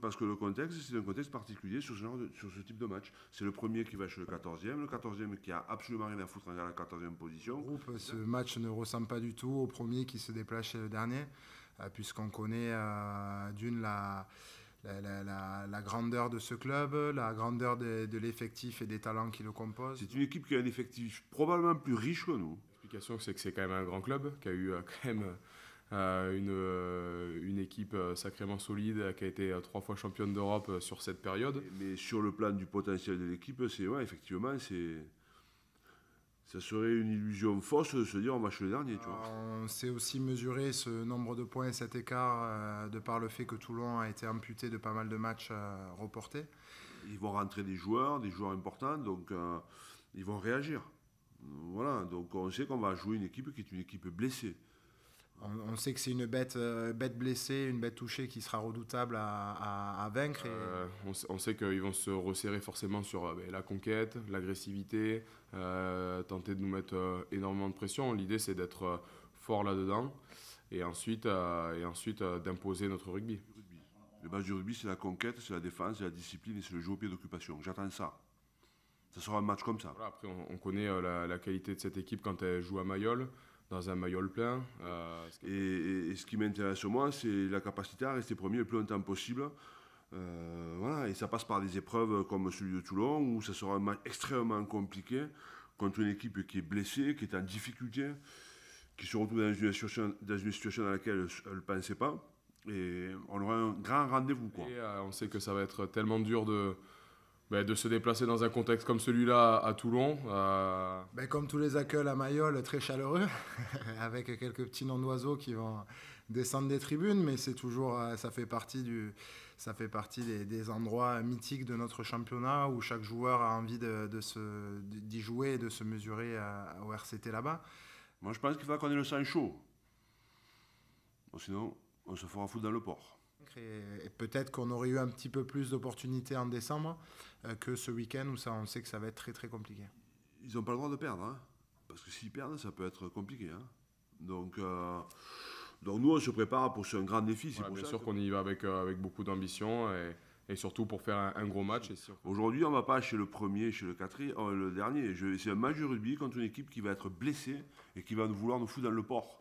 parce que le contexte, c'est un contexte particulier sur sur ce type de match. C'est le premier qui va chez le 14e qui a absolument rien à foutre à la 14e position. Ce match ne ressemble pas du tout au premier qui se déplace chez le dernier, puisqu'on connaît d'une la grandeur de ce club, la grandeur de l'effectif et des talents qui le composent. C'est une équipe qui a un effectif probablement plus riche que nous. L'explication, c'est que c'est quand même un grand club qui a eu quand même une équipe sacrément solide, qui a été 3 fois championne d'Europe sur cette période. Mais sur le plan du potentiel de l'équipe, effectivement, ça serait une illusion fausse de se dire on va chez le dernier. Tu vois. On sait aussi mesurer ce nombre de points et cet écart de par le fait que Toulon a été amputé de pas mal de matchs reportés. Ils vont rentrer des joueurs importants, donc ils vont réagir. Voilà, donc on sait qu'on va jouer une équipe qui est une équipe blessée. On sait que c'est une bête blessée, une bête touchée qui sera redoutable à vaincre. On sait qu'ils vont se resserrer forcément sur la conquête, l'agressivité, tenter de nous mettre énormément de pression. L'idée, c'est d'être fort là-dedans et ensuite d'imposer notre rugby. Le base du rugby, c'est la conquête, c'est la défense, c'est la discipline et c'est le jeu au pied d'occupation. J'attends ça. Ça sera un match comme ça. Voilà, après, on connaît la qualité de cette équipe quand elle joue à Mayol, dans un Mayol plein. Et ce qui m'intéresse moi, c'est la capacité à rester premier le plus longtemps possible. Voilà, et ça passe par des épreuves comme celui de Toulon, où ça sera un match extrêmement compliqué contre une équipe qui est blessée, qui est en difficulté, qui se retrouve dans une situation dans laquelle elle ne pensait pas. Et on aura un grand rendez-vous. Et on sait que ça va être tellement dur de se déplacer dans un contexte comme celui-là à Toulon. Comme tous les accueils à Mayol, très chaleureux, avec quelques petits noms d'oiseaux qui vont descendre des tribunes, mais c'est toujours, ça fait partie des endroits mythiques de notre championnat où chaque joueur a envie d'y jouer et de se mesurer au RCT là-bas. Moi, je pense qu'il faut qu'on ait le sang chaud. Bon, sinon, on se fera foutre dans le port. Et peut-être qu'on aurait eu un petit peu plus d'opportunités en décembre que ce week-end où on sait que ça va être très très compliqué. Ils n'ont pas le droit de perdre, hein, parce que s'ils perdent, ça peut être compliqué. Hein. Donc nous, on se prépare pour un grand défi. Voilà, bien sûr qu'on y va avec beaucoup d'ambition et surtout pour faire un gros match. Aujourd'hui, on ne va pas chez le premier, chez le dernier. C'est un match de rugby contre une équipe qui va être blessée et qui va vouloir nous foutre dans le port.